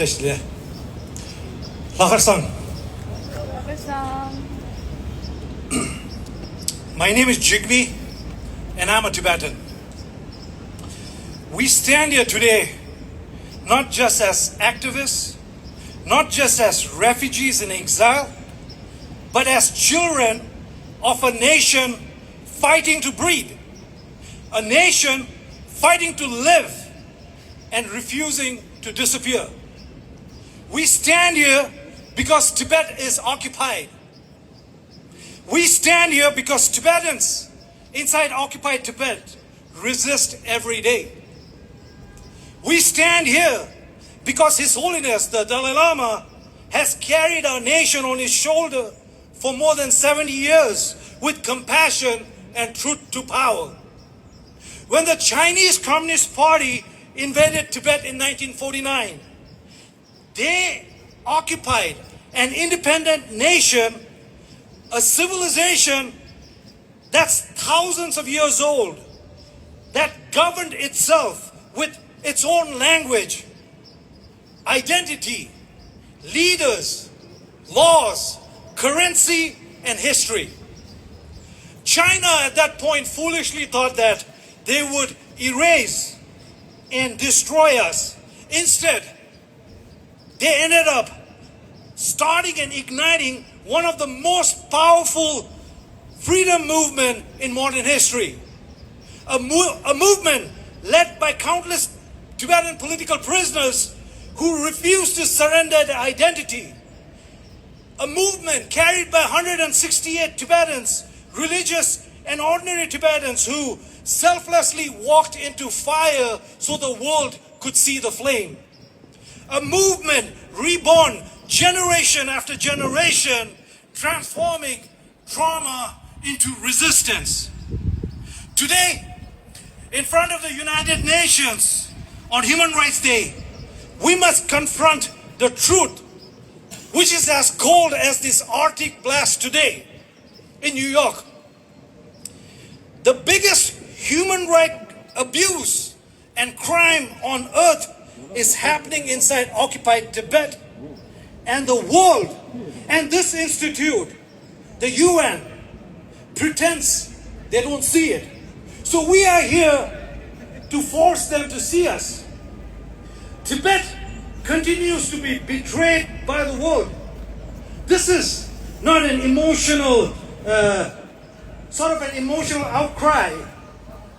Teşle. Laharsan. My name is Jigme, and I'm a Tibetan. We stand here today not just as activists, not just as refugees in exile, but as children of a nation fighting to breathe, a nation fighting to live and refusing to disappear. We stand here because Tibet is occupied. We stand here because Tibetans inside occupied Tibet resist every day. We stand here because His Holiness, the Dalai Lama, has carried our nation on his shoulder for more than 70 years with compassion and truth to power. When the Chinese Communist Party invaded Tibet in 1949, they occupied an independent nation, a civilization that's thousands of years old, that governed itself with its own language, identity, leaders, laws, currency, and history. China at that point foolishly thought that they would erase and destroy us. Instead, they ended up starting and igniting one of the most powerful freedom movement in modern history. A movement led by countless Tibetan political prisoners who refused to surrender their identity. A movement carried by 168 Tibetans, religious and ordinary Tibetans, who selflessly walked into fire so the world could see the flame. A movement reborn generation after generation, transforming trauma into resistance. Today, in front of the United Nations on Human Rights Day, we must confront the truth, which is as cold as this Arctic blast today in New York. The biggest human right abuse and crime on earth is happening inside occupied Tibet, and the world and this institute, the UN, pretends they don't see it. So we are here to force them to see us. Tibet continues to be betrayed by the world. This is not an emotional, sort of an emotional outcry.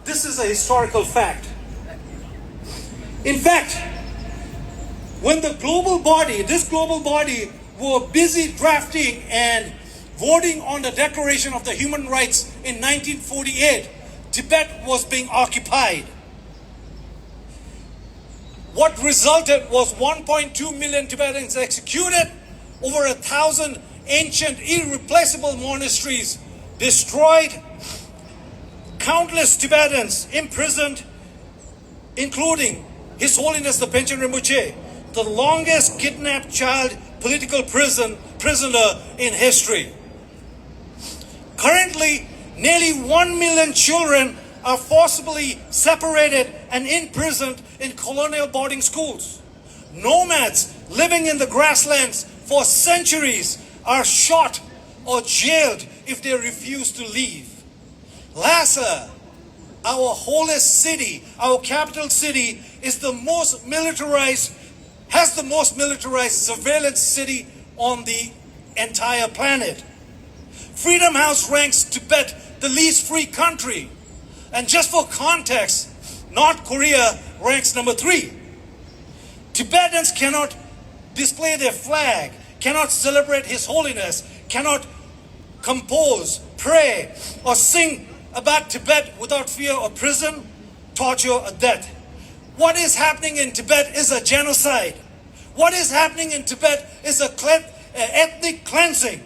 This is a historical fact. In fact, when the this global body were busy drafting and voting on the Declaration of the Human Rights in 1948, Tibet was being occupied. What resulted was 1.2 million Tibetans executed, over 1,000 ancient irreplaceable monasteries destroyed, countless Tibetans imprisoned, including His Holiness the Panchen Rinpoche, the longest kidnapped child political prisoner in history. Currently, nearly 1 million children are forcibly separated and imprisoned in colonial boarding schools. Nomads living in the grasslands for centuries are shot or jailed if they refuse to leave. Lhasa, our holiest city, our capital city, has the most militarized surveillance city on the entire planet. Freedom House ranks Tibet the least free country. And just for context, North Korea ranks number 3. Tibetans cannot display their flag, cannot celebrate His Holiness, cannot compose, pray, or sing about Tibet without fear of prison, torture, or death. What is happening in Tibet is a genocide. What is happening in Tibet is a ethnic cleansing.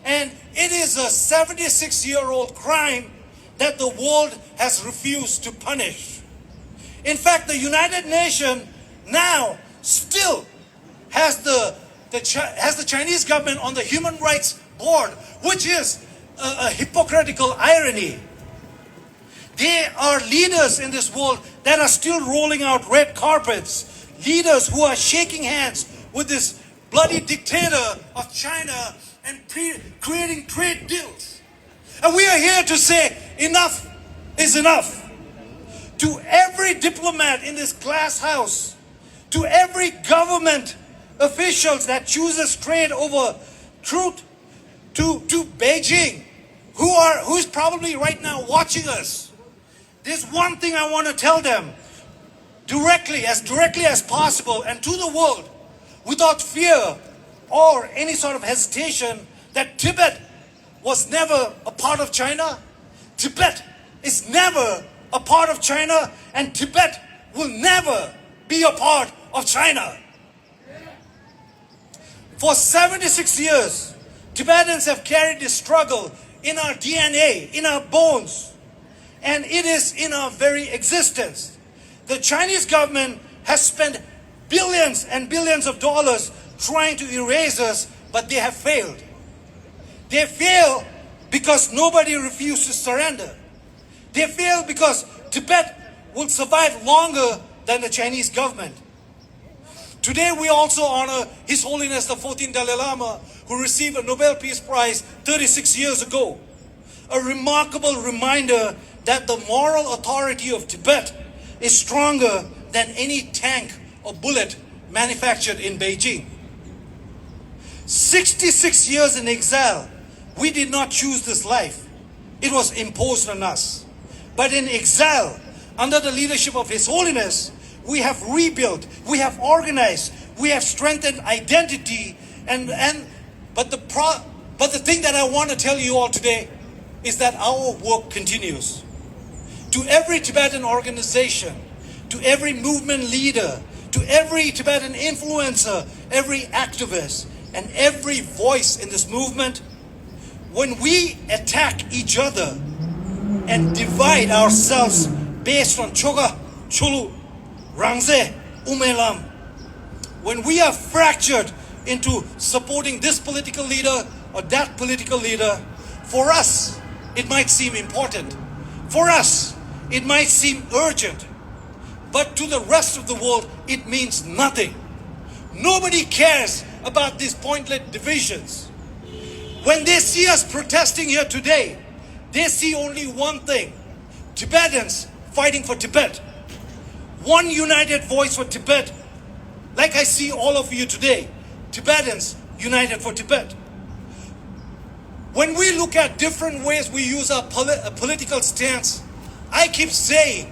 And it is a 76-year-old crime that the world has refused to punish. In fact, the United Nations now still has the Chinese government on the Human Rights Board, which is a hypocritical irony. There are leaders in this world that are still rolling out red carpets, leaders who are shaking hands with this bloody dictator of China and creating trade deals. And we are here to say enough is enough. To every diplomat in this glass house, to every government officials that chooses trade over truth, to Beijing, who's probably right now watching us, there's one thing I want to tell them directly as possible and to the world, without fear or any sort of hesitation, that Tibet was never a part of China. Tibet is never a part of China, and Tibet will never be a part of China. For 76 years, Tibetans have carried this struggle in our DNA, in our bones, and it is in our very existence. The Chinese government has spent billions and billions of dollars trying to erase us, but they have failed. They fail because nobody refused to surrender. They fail because Tibet will survive longer than the Chinese government. Today we also honor His Holiness the 14th Dalai Lama, who received a Nobel Peace Prize 36 years ago. A remarkable reminder that the moral authority of Tibet is stronger than any tank or bullet manufactured in Beijing. 66 years in exile, we did not choose this life. It was imposed on us. But in exile, under the leadership of His Holiness, we have rebuilt, we have organized, we have strengthened identity, but the thing that I want to tell you all today is that our work continues. To every Tibetan organization, to every movement leader, to every Tibetan influencer, every activist, and every voice in this movement, when we attack each other and divide ourselves based on Choga, Chulu, Rangze, Umelam, when we are fractured into supporting this political leader or that political leader, for us, it might seem important. For us, it might seem urgent. But to the rest of the world, it means nothing. Nobody cares about these pointless divisions. When they see us protesting here today, they see only one thing: Tibetans fighting for Tibet. One united voice for Tibet. Like I see all of you today, Tibetans united for Tibet. When we look at different ways we use our political stance, I keep saying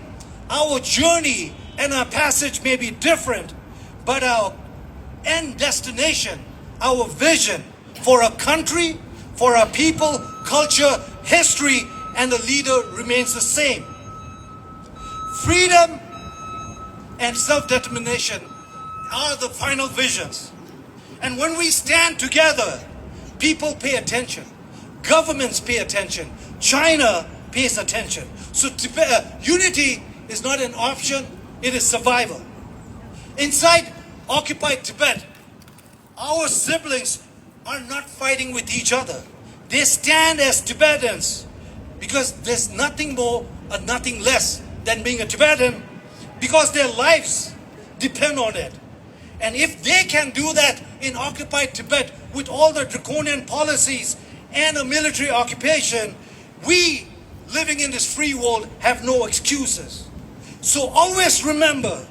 our journey and our passage may be different, but our end destination, our vision for a country, for our people, culture, history, and the leader remains the same. Freedom and self-determination are the final visions. And when we stand together, people pay attention. Governments pay attention. China pays attention. So unity is not an option, it is survival. Inside occupied Tibet, our siblings are not fighting with each other. They stand as Tibetans because there's nothing more and nothing less than being a Tibetan, because their lives depend on it. And if they can do that in occupied Tibet with all the draconian policies and a military occupation, we living in this free world have no excuses. So always remember,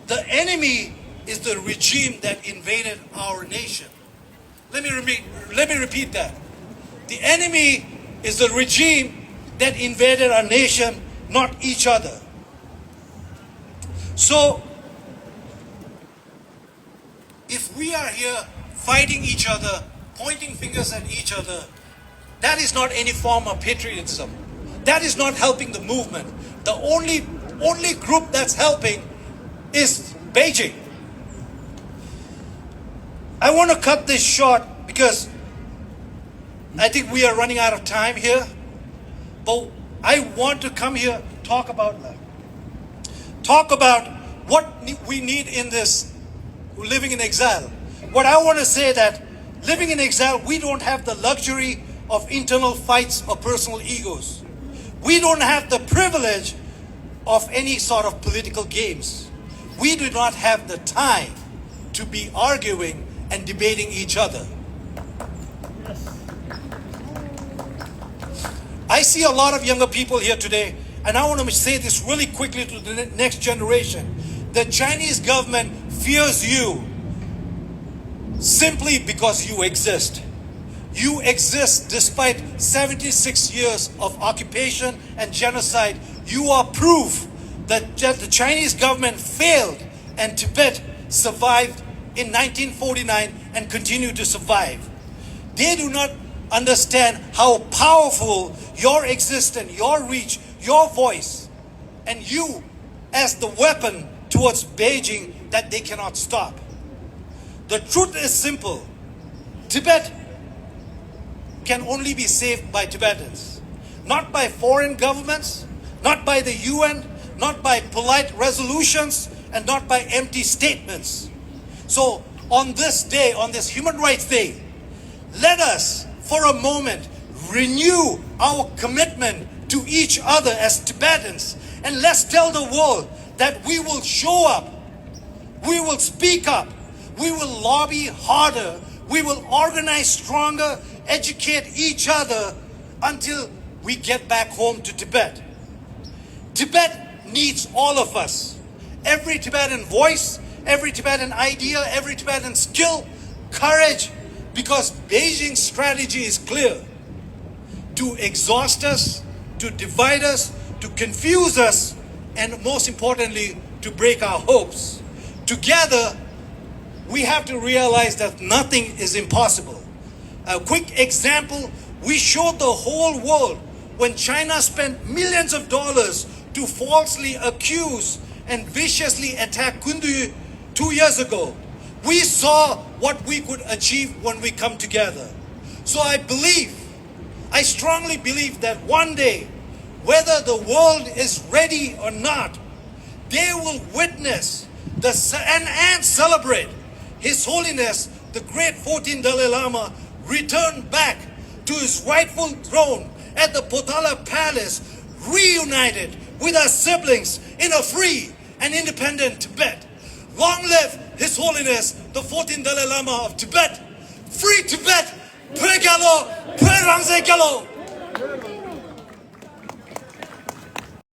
the enemy is the regime that invaded our nation. Let me repeat that. The enemy is the regime that invaded our nation, not each other. So, if we are here fighting each other, pointing fingers at each other, that is not any form of patriotism. That is not helping the movement. The only group that's helping is Beijing. I want to cut this short because I think we are running out of time here. But I want to come here, talk about what we need in this living in exile. What I want to say that living in exile, we don't have the luxury of internal fights or personal egos. We don't have the privilege of any sort of political games. we do not have the time to be arguing and debating each other. I see a lot of younger people here today, and I want to say this really quickly to the next generation. The Chinese government fears you simply because you exist. You exist despite 76 years of occupation and genocide. You are proof that the Chinese government failed and Tibet survived in 1949 and continue to survive. They do not understand how powerful your existence, your reach, your voice, and you as the weapon towards Beijing that they cannot stop. The truth is simple. Tibet can only be saved by Tibetans, not by foreign governments, not by the UN, not by polite resolutions, and not by empty statements. So on this day, on this Human Rights Day, let us for a moment renew our commitment to each other as Tibetans, and let's tell the world that we will show up, we will speak up, we will lobby harder, we will organize stronger, educate each other until we get back home to Tibet. Tibet needs all of us. Every Tibetan voice, every Tibetan idea, every Tibetan skill, courage, because Beijing's strategy is clear. To exhaust us, to divide us, to confuse us, and most importantly, to break our hopes. Together, we have to realize that nothing is impossible. A quick example, we showed the whole world when China spent millions of dollars to falsely accuse and viciously attack Kundu 2 years ago. We saw what we could achieve when we come together. So I strongly believe that one day, whether the world is ready or not, they will witness and celebrate His Holiness, the great 14th Dalai Lama, return back to his rightful throne at the Potala Palace, reunited with our siblings in a free and independent Tibet. Long live His Holiness, the 14th Dalai Lama of Tibet. Free Tibet! Pwe Gyalo! Pwe Rangse Gyalo!